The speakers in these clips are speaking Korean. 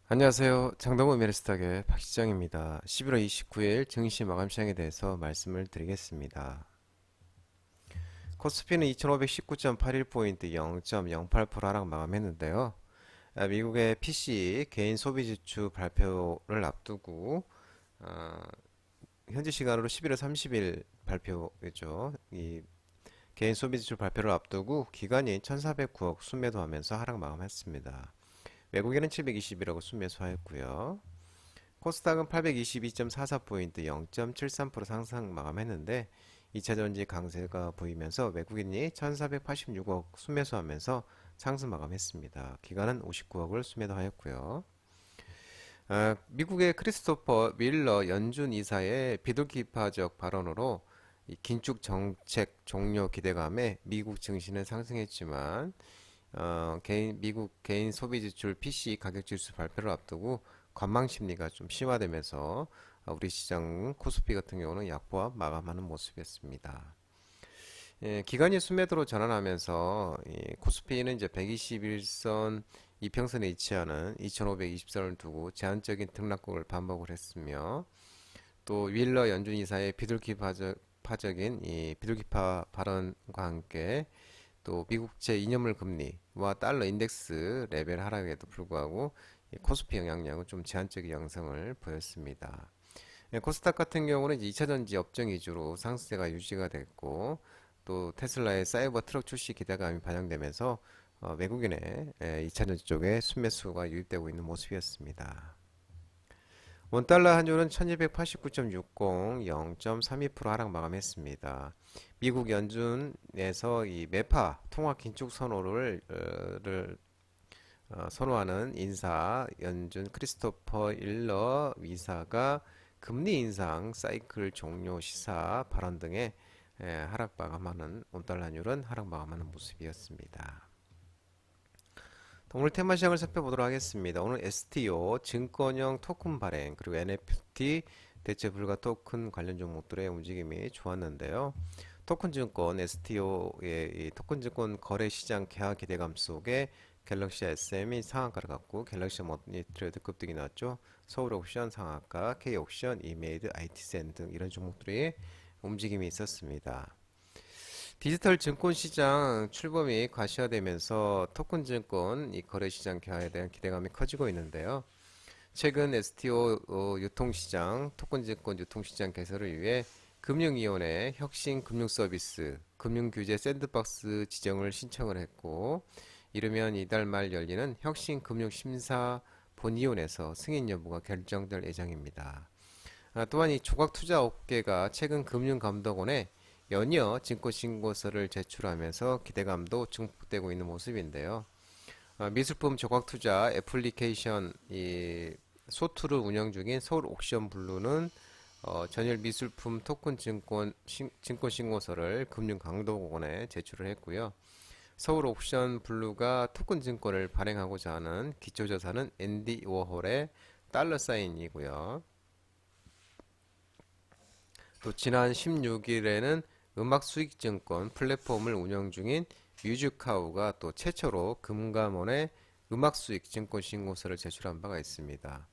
안녕하세요. 장동건 메리스탁의 박시장입니다. 11월 29일 증시 마감 시장에 대해서 말씀을 드리겠습니다. 코스피는 2519.81포인트 0.08% 하락 마감했는데요. 미국의 PC 개인 소비 지출 발표를 앞두고 아, 현지 시간으로 11월 30일 발표겠죠. 이 개인 소비 지출 발표를 앞두고 기관이 1,409억 순매도하면서 하락 마감했습니다. 외국인은 721억 순매수하였고요. 코스닥은 822.44포인트 0.73% 상승 마감했는데 2차전지 강세가 보이면서 외국인이 1486억 순매수하면서 상승 마감했습니다. 기관은 59억을 순매도하였고요. 미국의 크리스토퍼 밀러 연준 이사의 비둘기파적 발언으로 이 긴축 정책 종료 기대감에 미국 증시는 상승했지만 미국 개인 소비 지출 PC 가격 지수 발표를 앞두고 관망 심리가 좀 심화되면서 우리 시장 코스피 같은 경우는 약보합 마감하는 모습이었습니다. 예, 기관이 순매도로 전환하면서 코스피는 이제 121선 이평선에 위치하는 2520선을 두고 제한적인 등락곡을 반복을 했으며 또 윌러 연준 이사의 파적인 이 비둘기파 발언과 함께 또 미국채 2년물 금리와 달러 인덱스 레벨 하락에도 불구하고 코스피 영향력은 좀 제한적인 양상을 보였습니다. 코스닥 같은 경우는 이제 2차전지 업종 위주로 상승세가 유지가 됐고 또 테슬라의 사이버 트럭 출시 기대감이 반영되면서 외국인의 2차전지 쪽에 순매수가 유입되고 있는 모습이었습니다. 원달러 한 주는 1289.60, 0.32% 하락 마감했습니다. 미국 연준에서 이 매파 통화 긴축 선호하는 인사 연준 크리스토퍼 일러 위사가 금리 인상 사이클 종료 시사 발언 등의 하락 마감하는 원달러율은 하락 마감하는 모습이었습니다. 오늘 테마 시장을 살펴보도록 하겠습니다. 오늘 STO, 증권형 토큰 발행, 그리고 NFT, 대체 불가 토큰 관련 종목들의 움직임이 좋았는데요. 토큰 증권, STO의 토큰 증권 거래 시장 개화 기대감 속에 갤럭시 SM이 상한가를 갖고 갤럭시 머니트레이드 급등이 나왔죠. 서울 옥션 상한가, K 옥션, 이메이드, IT센 등 이런 종목들이 움직임이 있었습니다. 디지털 증권 시장 출범이 과시화되면서 토큰 증권 이 거래 시장 개화에 대한 기대감이 커지고 있는데요. 최근 STO 유통시장, 토큰 증권 유통시장 개설을 위해 금융위원회 혁신 금융서비스, 금융규제 샌드박스 지정을 신청을 했고, 이르면 이달 말 열리는 혁신 금융심사 본위원회에서 승인 여부가 결정될 예정입니다. 또한 이 조각투자 업계가 최근 금융감독원에 연이어 증권신고서를 제출하면서 기대감도 증폭되고 있는 모습인데요. 미술품 조각투자 애플리케이션 이 소투를 운영 중인 서울 옥션 블루는 전일 미술품 토큰 증권 신고서를 금융감독원에 제출을 했고요. 서울 옥션 블루가 토큰 증권을 발행하고자 하는 기초자산은 앤디 워홀의 달러 사인이고요. 또 지난 16일에는 음악수익증권 플랫폼을 운영 중인 뮤직카우가 또 최초로 금감원에 음악수익증권 신고서를 제출한 바가 있습니다.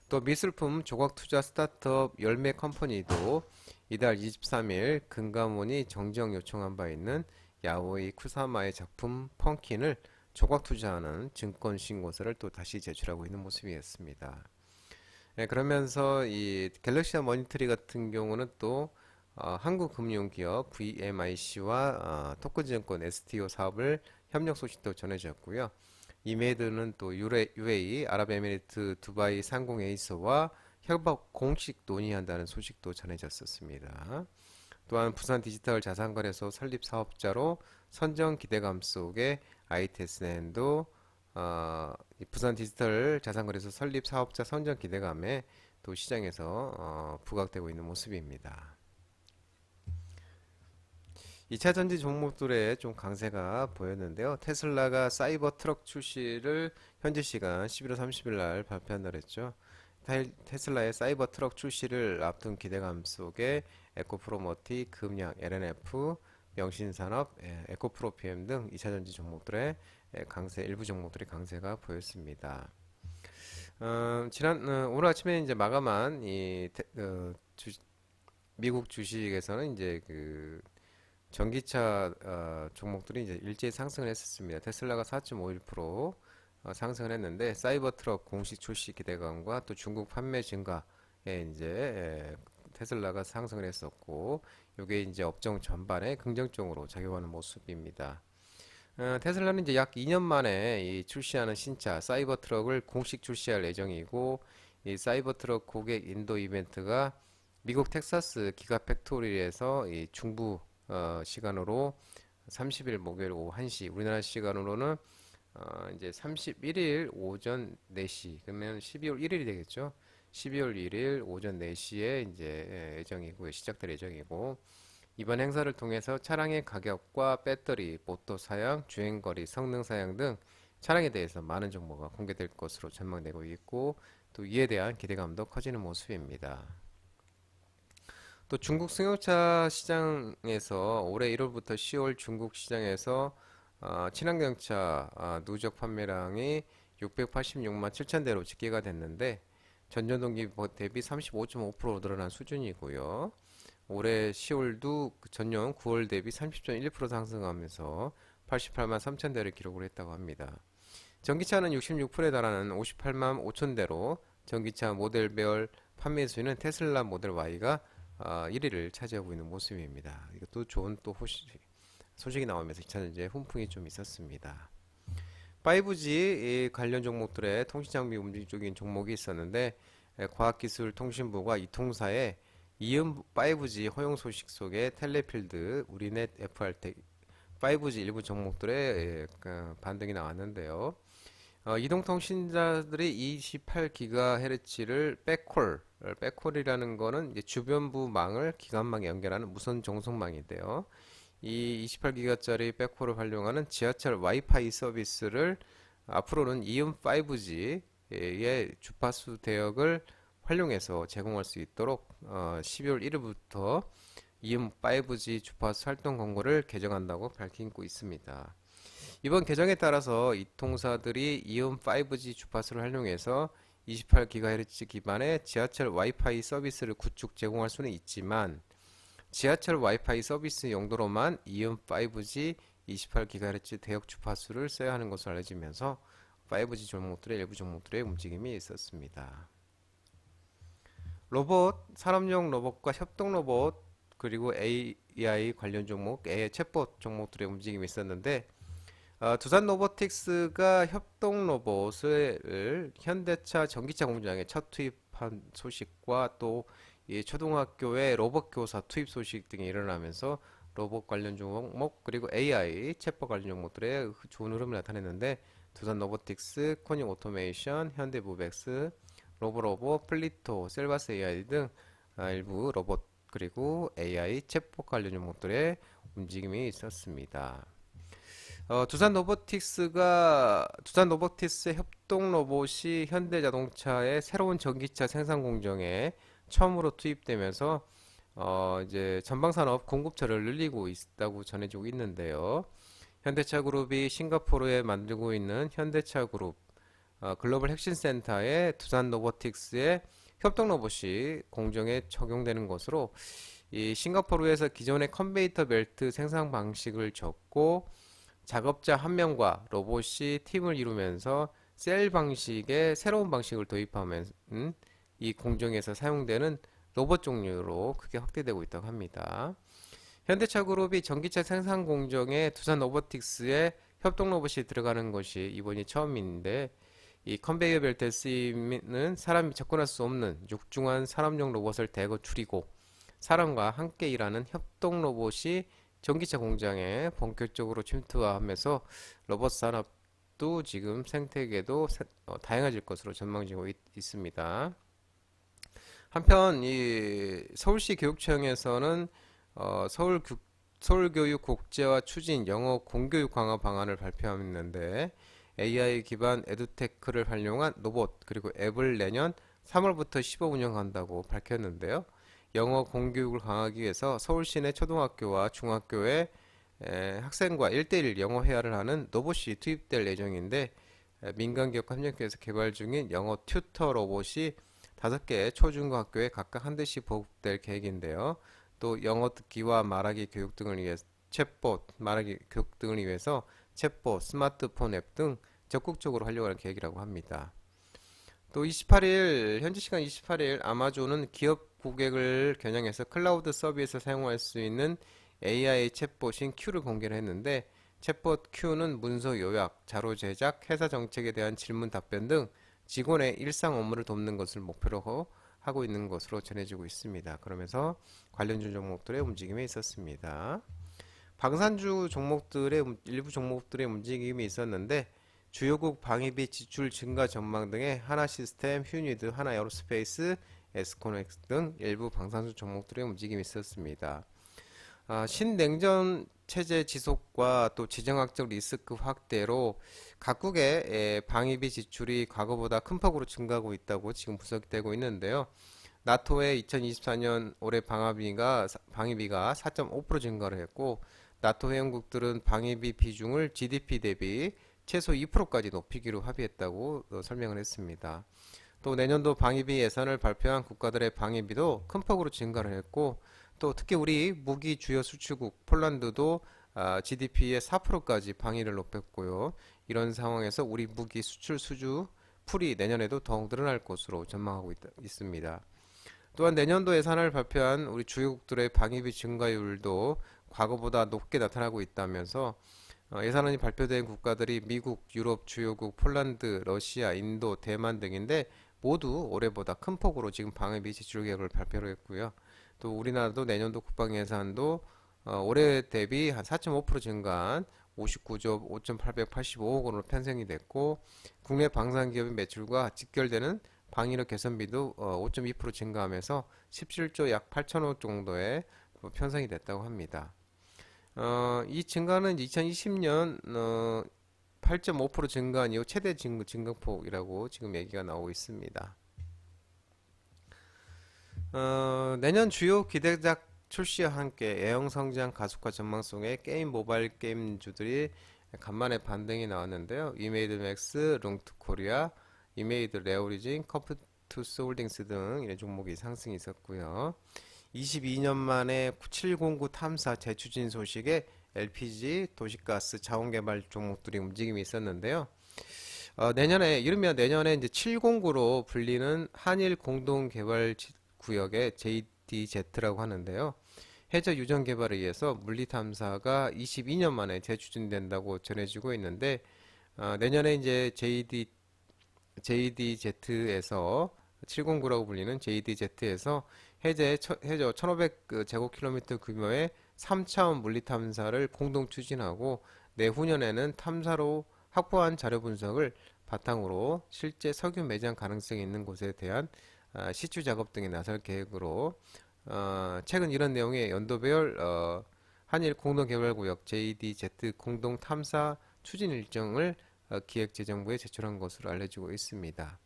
또 미술품 조각투자 스타트업 열매 컴퍼니도 이달 23일 금감원이 정정 요청한 바 있는 야오이 쿠사마의 작품 펑킨을 조각투자하는 증권 신고서를 또 다시 제출하고 있는 모습이었습니다. 네, 그러면서 이 갤럭시 머니터리 같은 경우는 또 한국금융기업 VMIC와 토큰증권 STO 사업을 협력 소식도 전해졌고요. 이메이드는 또 UAE 아랍에미리트 두바이 상공에이서와 협업 공식 논의한다는 소식도 전해졌었습니다. 또한 부산 디지털 자산거래소 설립 사업자로 선정 기대감 속에 ITSN도 부산 디지털 자산거래소 설립 사업자 선정 기대감에 또 시장에서 부각되고 있는 모습입니다. 2차 전지 종목들의 좀 강세가 보였는데요. 테슬라가 사이버 트럭 출시를 현지 시간 11월 30일 날 발표한다 그랬죠. 테슬라의 사이버 트럭 출시를 앞둔 기대감 속에 에코프로머티, 금양, LNF, 명신산업, 에코프로피엠 등 2차 전지 종목들의 강세, 일부 종목들의 강세가 보였습니다. 오늘 아침에 이제 마감한 미국 주식에서는 이제 그 전기차 종목들이 이제 일제히 상승을 했었습니다. 테슬라가 4.51% 상승을 했는데 사이버 트럭 공식 출시 기대감과 또 중국 판매 증가에 이제 테슬라가 상승을 했었고, 이게 이제 업종 전반에 긍정적으로 작용하는 모습입니다. 테슬라는 이제 약 2년 만에 이 출시하는 신차 사이버 트럭을 공식 출시할 예정이고, 이 사이버 트럭 고객 인도 이벤트가 미국 텍사스 기가 팩토리에서 이 중부 시간으로 30일 목요일 오후 1시, 우리나라 시간으로는 이제 31일 오전 4시, 그러면 12월 1일이 되겠죠. 12월 1일 오전 4시에 이제 예정이고요. 시작될 예정이고, 이번 행사를 통해서 차량의 가격과 배터리, 모터 사양, 주행거리, 성능 사양 등 차량에 대해서 많은 정보가 공개될 것으로 전망되고 있고, 또 이에 대한 기대감도 커지는 모습입니다. 또 중국 승용차 시장에서 올해 1월부터 10월 중국 시장에서 친환경차 누적 판매량이 686만 7천 대로 집계가 됐는데, 전년 동기 대비 35.5% 늘어난 수준이고요. 올해 10월도 전년 9월 대비 30.1% 상승하면서 88만 3천 대를 기록을 했다고 합니다. 전기차는 66%에 달하는 58만 5천 대로 전기차 모델별 판매 수는 테슬라 모델 Y가 1위를 차지하고 있는 모습입니다. 이것도 좋은 또 소식이 나오면서 기차전지에 훈풍이 좀 있었습니다. 5G 관련 종목들의 통신장비 움직이적인 종목이 있었는데, 과학기술통신부가 이 통사에 이음 5G 허용 소식 속에 텔레필드, 우리넷, FR텍 5G 일부 종목들의 반등이 나왔는데요. 이동통신자들이 28GHz를 백홀이라는 거는 이제 주변부 망을 기관망에 연결하는 무선 종속망인데요. 이 28GHz짜리 백홀을 활용하는 지하철 와이파이 서비스를 앞으로는 이음 5G의 주파수 대역을 활용해서 제공할 수 있도록 12월 1일부터 이음 5G 주파수 활동 권고를 개정한다고 밝히고 있습니다. 이번 개정에 따라서 이 통사들이 이음 5G 주파수를 활용해서 28GHz 기반의 지하철 와이파이 서비스를 구축 제공할 수는 있지만, 지하철 와이파이 서비스 용도로만 이음 5G 28GHz 대역 주파수를 써야 하는 것으로 알려지면서 5G 종목들의 일부 종목들의 움직임이 있었습니다. 로봇, 산업용 로봇과 협동 로봇, 그리고 AI 관련 종목, AI 챗봇 종목들의 움직임이 있었는데, 두산 로보틱스가 협동 로봇을 현대차 전기차 공장에 첫 투입한 소식과 또 이 초등학교의 로봇 교사 투입 소식 등이 일어나면서 로봇 관련 종목 그리고 AI 챗봇 관련 종목들의 좋은 흐름을 나타냈는데, 두산 로보틱스, 코닝 오토메이션, 현대무벡스, 로보로보, 플리토, 셀바스 AI 등 일부 로봇 그리고 AI 챗봇 관련 종목들의 움직임이 있었습니다. 두산 로보틱스의 협동 로봇이 현대자동차의 새로운 전기차 생산 공정에 처음으로 투입되면서 이제 전방산업 공급처를 늘리고 있다고 전해지고 있는데요. 현대차 그룹이 싱가포르에 만들고 있는 현대차 그룹 글로벌 혁신센터에 두산 로보틱스의 협동 로봇이 공정에 적용되는 것으로, 이 싱가포르에서 기존의 컨베이터 벨트 생산 방식을 접고 작업자 한 명과 로봇이 팀을 이루면서 셀 방식의 새로운 방식을 도입하면 이 공정에서 사용되는 로봇 종류로 크게 확대되고 있다고 합니다. 현대차 그룹이 전기차 생산 공정에 두산 로보틱스의 협동 로봇이 들어가는 것이 이번이 처음인데, 이 컨베이어 벨트에 쓰이는 사람이 접근할 수 없는 육중한 산업용 로봇을 대거 줄이고 사람과 함께 일하는 협동 로봇이 전기차 공장에 본격적으로 침투하면서 로봇 산업도 지금 생태계도 다양해질 것으로 전망되고 있습니다. 한편 이 서울시 교육청에서는 서울교육 국제화 추진 영어 공교육 강화 방안을 발표했는데, AI 기반 에듀테크를 활용한 로봇 그리고 앱을 내년 3월부터 15 운영한다고 밝혔는데요. 영어 공교육을 강화하기 위해서 서울시 내 초등학교와 중학교에 학생과 1대1 영어 회화를 하는 로봇이 투입될 예정인데, 민간기업과 협력해서 개발 중인 영어 튜터 로봇이 5개 초중고학교에 각각 한 대씩 보급될 계획인데요. 또 영어 듣기와 말하기 교육 등을 위해 챗봇, 말하기 교육 등을 위해서 챗봇, 스마트폰 앱 등 적극적으로 활용할 계획이라고 합니다. 또 28일, 현지 시간 28일 아마존은 기업 고객을 겨냥해서 클라우드 서비스에서 사용할 수 있는 AI 챗봇인 큐를 공개를 했는데 챗봇 큐는 문서 요약, 자료 제작, 회사 정책에 대한 질문 답변 등 직원의 일상 업무를 돕는 것을 목표로 하고 있는 것으로 전해지고 있습니다. 그러면서 관련주 종목들의 움직임이 있었습니다. 방산주 종목들의 일부 종목들의 움직임이 있었는데 주요국 방위비 지출 증가 전망 등의 하나시스템, 휴니드, 하나에어로스페이스, 에스코넥스 등 일부 방산주 종목들의 움직임이 있었습니다. 신냉전 체제 지속과 또 지정학적 리스크 확대로 각국의 방위비 지출이 과거보다 큰 폭으로 증가하고 있다고 지금 분석되고 있는데요. 나토의 2024년 올해 방위비가 4.5% 증가를 했고 나토 회원국들은 방위비 비중을 GDP 대비 최소 2%까지 높이기로 합의했다고 설명을 했습니다. 또 내년도 방위비 예산을 발표한 국가들의 방위비도 큰 폭으로 증가를 했고 또 특히 우리 무기 주요 수출국 폴란드도 GDP의 4%까지 방위를 높였고요. 이런 상황에서 우리 무기 수출 수주 풀이 내년에도 더욱 늘어날 것으로 전망하고 있습니다. 또한 내년도 예산을 발표한 우리 주요국들의 방위비 증가율도 과거보다 높게 나타나고 있다면서 예산안이 발표된 국가들이 미국, 유럽 주요국, 폴란드, 러시아, 인도, 대만 등인데 모두 올해보다 큰 폭으로 지금 방위비 지출 계획을 발표를 했고요. 또 우리나라도 내년도 국방 예산도 올해 대비 한 4.5% 증가한 59조 5,885억 원으로 편성이 됐고 국내 방산기업의 매출과 직결되는 방위력 개선비도 5.2% 증가하면서 17조 약 8천억 정도의 편성이 됐다고 합니다. 이 증가는 2020년 8.5% 증가한 이후 최대 증가폭이라고 지금 얘기가 나오고 있습니다. 내년 주요 기대작 출시와 함께 애형 성장 가속화 전망 속에 게임 모바일 게임주들이 간만에 반등이 나왔는데요. 이메이드 맥스, 롱투 코리아, 이메이드 레오리진, 커프투스 홀딩스 등 이런 종목이 상승이 있었고요. 22년 만에 709 탐사 재추진 소식에 LPG, 도시가스, 자원개발 종목들이 움직임이 있었는데요. 이르면 내년에 이제 709로 불리는 한일 공동개발 구역의 JDZ라고 하는데요. 해저 유전 개발에 의해서 물리 탐사가 22년 만에 재추진된다고 전해지고 있는데 내년에 이제 JDZ에서 709라고 불리는 JDZ에서 해저 1500제곱킬로미터 규모의 3차원 물리 탐사를 공동 추진하고 내후년에는 탐사로 확보한 자료 분석을 바탕으로 실제 석유 매장 가능성이 있는 곳에 대한 시추 작업 등에 나설 계획으로 최근 이런 내용의 연도별 한일 공동개발구역 JDZ 공동 탐사 추진 일정을 기획재정부에 제출한 것으로 알려지고 있습니다.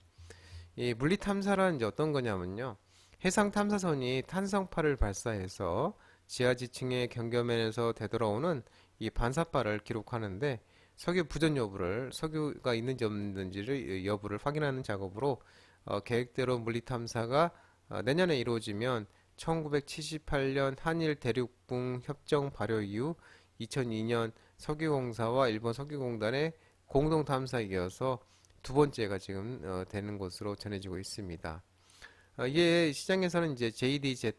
이 물리 탐사란 이제 어떤 거냐면요. 해상 탐사선이 탄성파를 발사해서 지하지층의 경계면에서 되돌아오는 이 반사파를 기록하는데 석유 부전 여부를 석유가 있는지 없는지를 여부를 확인하는 작업으로 계획대로 물리 탐사가 내년에 이루어지면 1978년 한일 대륙붕 협정 발효 이후 2002년 석유공사와 일본 석유공단의 공동 탐사에 이어서 두 번째가 지금 되는 것으로 전해지고 있습니다. 이게 시장에서는 이제 JDZ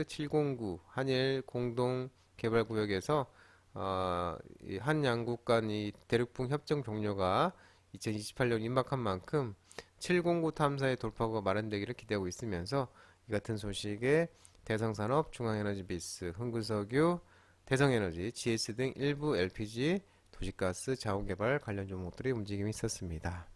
709 한일 공동 개발 구역에서 한 양국 간 이 대륙붕 협정 종료가 2028년 임박한 만큼 709 탐사의 돌파구가 마련되기를 기대하고 있으면서 이 같은 소식에 대성산업, 중앙에너지비스, 흥근석유, 대성에너지, GS 등 일부 LPG, 도시가스, 자원개발 관련 종목들의 움직임이 있었습니다.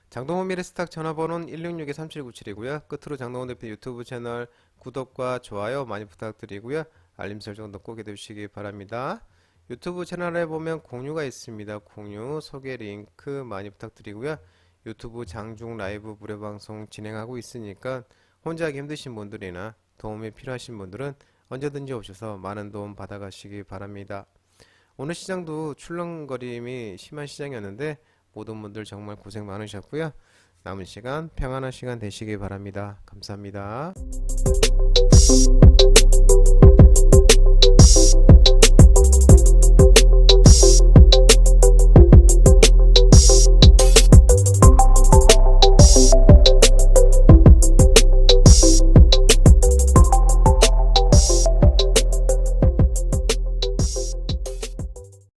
장동원 미래스탁 전화번호는 166-3797이고요. 끝으로 장동원 대표 유튜브 채널 구독과 좋아요 많이 부탁드리고요. 알림 설정도 꼭 해두시기 바랍니다. 유튜브 채널에 보면 공유가 있습니다. 공유, 소개 링크 많이 부탁드리고요. 유튜브 장중 라이브 무료 방송 진행하고 있으니까 혼자 하기 힘드신 분들이나 도움이 필요하신 분들은 언제든지 오셔서 많은 도움 받아가시기 바랍니다. 오늘 시장도 출렁거림이 심한 시장이었는데 모든 분들 정말 고생 많으셨고요. 남은 시간 평안한 시간 되시길 바랍니다. 감사합니다.